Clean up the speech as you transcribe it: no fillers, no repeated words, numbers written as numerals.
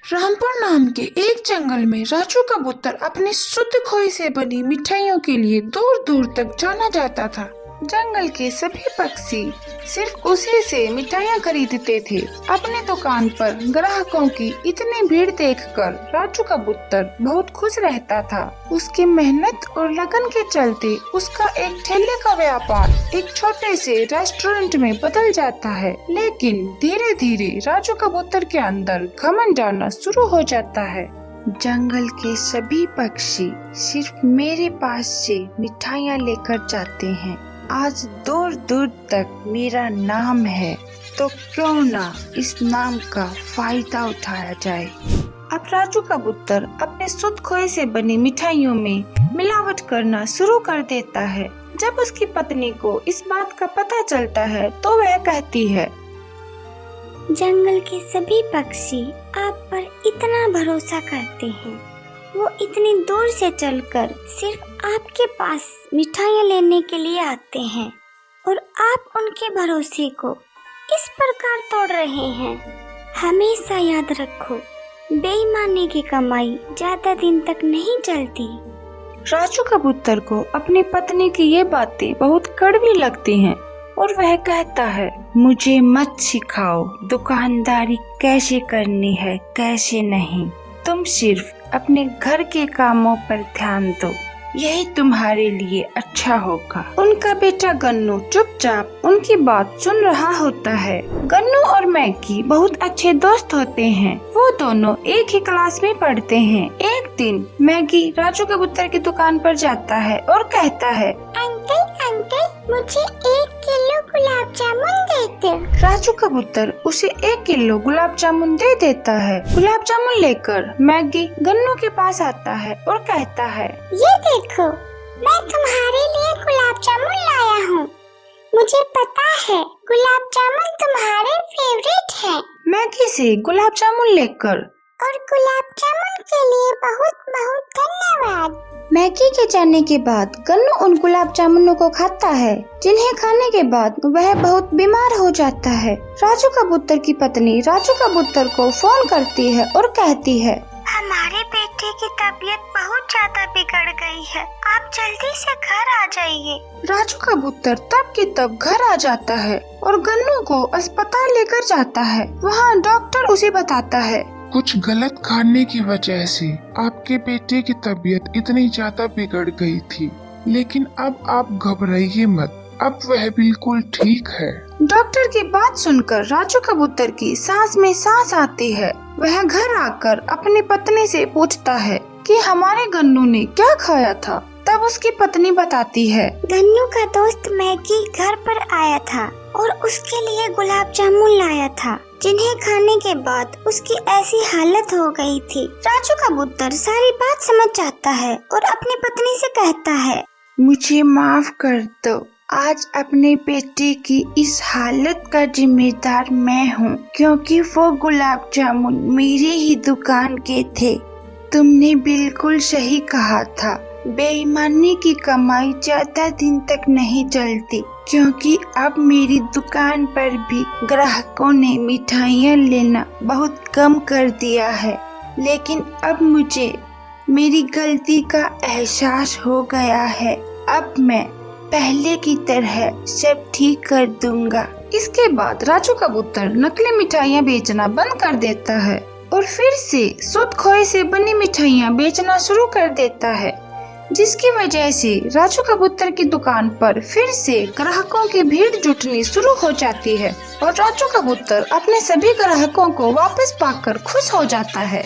रामपुर नाम के एक जंगल में राजू कबूतर अपनी शुद्ध खोए से बनी मिठाइयों के लिए दूर दूर तक जाना जाता था। जंगल के सभी पक्षी सिर्फ उसी से मिठाइयाँ खरीदते थे। अपने दुकान पर ग्राहकों की इतनी भीड़ देखकर राजू कबूतर बहुत खुश रहता था। उसकी मेहनत और लगन के चलते उसका एक ठेले का व्यापार एक छोटे से रेस्टोरेंट में बदल जाता है। लेकिन धीरे धीरे राजू कबूतर के अंदर घमंड आना शुरू हो जाता है। जंगल के सभी पक्षी सिर्फ मेरे पास से मिठाइयाँ लेकर जाते हैं। आज दूर दूर तक मेरा नाम है, तो क्यों ना इस नाम का फायदा उठाया जाए। अब राजू कबूतर अपने शुद्ध खोए से बनी मिठाइयों में मिलावट करना शुरू कर देता है। जब उसकी पत्नी को इस बात का पता चलता है तो वह कहती है, जंगल के सभी पक्षी आप पर इतना भरोसा करते हैं। वो इतनी दूर से चलकर सिर्फ आपके पास मिठाइयाँ लेने के लिए आते हैं और आप उनके भरोसे को इस प्रकार तोड़ रहे हैं। हमेशा याद रखो, बेईमानी की कमाई ज्यादा दिन तक नहीं चलती। राजू कबूतर को अपनी पत्नी की ये बातें बहुत कड़वी लगती हैं और वह कहता है, मुझे मत सिखाओ दुकानदारी कैसे करनी है कैसे नहीं। तुम सिर्फ अपने घर के कामों पर ध्यान दो, यही तुम्हारे लिए अच्छा होगा। उनका बेटा गन्नू चुपचाप उनकी बात सुन रहा होता है। गन्नू और मैगी बहुत अच्छे दोस्त होते हैं। वो दोनों एक ही क्लास में पढ़ते हैं। एक दिन मैगी राजू कबूतर की दुकान पर जाता है और कहता है, अंकल मुझे 1 किलो गुलाब जामुन दे दो। राजू कबूतर उसे 1 किलो गुलाब जामुन दे देता है। गुलाब जामुन लेकर मैगी गन्नू के पास आता है और कहता है, ये देखो, मैं तुम्हारे लिए गुलाब जामुन लाया हूँ। मुझे पता है गुलाब जामुन तुम्हारे फेवरेट है। मैगी से गुलाब जामुन लेकर और गुलाब जामुन के लिए बहुत बहुत धन्यवाद। मैगी के जाने के बाद गन्नू उन गुलाब जामुनों को खाता है, जिन्हें खाने के बाद वह बहुत बीमार हो जाता है। राजू कबूतर की पत्नी राजू कबूतर को फोन करती है और कहती है, हमारे बेटे की तबीयत बहुत ज्यादा बिगड़ गई है, आप जल्दी से घर आ जाइए। राजू कबूतर तब के तब घर आ जाता है और गन्नू को अस्पताल लेकर जाता है। वहाँ डॉक्टर उसे बताता है, कुछ गलत खाने की वजह से आपके बेटे की तबीयत इतनी ज्यादा बिगड़ गई थी, लेकिन अब आप घबराइए मत, अब वह बिल्कुल ठीक है। डॉक्टर की बात सुनकर राजू कबूतर की सांस में सांस आती है। वह घर आकर अपनी पत्नी से पूछता है कि हमारे गन्नू ने क्या खाया था। तब उसकी पत्नी बताती है, गन्नू का दोस्त मैगी घर पर आया था और उसके लिए गुलाब जामुन लाया था, जिन्हें खाने के बाद उसकी ऐसी हालत हो गई थी। राजू कबूतर सारी बात समझ जाता है और अपनी पत्नी से कहता है, मुझे माफ कर दो, आज अपने बेटे की इस हालत का जिम्मेदार मैं हूँ, क्योंकि वो गुलाब जामुन मेरी ही दुकान के थे। तुमने बिल्कुल सही कहा था, बेईमानी की कमाई ज्यादा दिन तक नहीं चलती, क्योंकि अब मेरी दुकान पर भी ग्राहकों ने मिठाइयाँ लेना बहुत कम कर दिया है। लेकिन अब मुझे मेरी गलती का एहसास हो गया है। अब मैं पहले की तरह सब ठीक कर दूंगा। इसके बाद राजू कबूतर नकली मिठाइयाँ बेचना बंद कर देता है और फिर से शुद्ध खोए से बनी मिठाइयाँ बेचना शुरू कर देता है, जिसकी वजह से राजू कबूतर की दुकान पर फिर से ग्राहकों की भीड़ जुटनी शुरू हो जाती है और राजू कबूतर अपने सभी ग्राहकों को वापस पाकर खुश हो जाता है।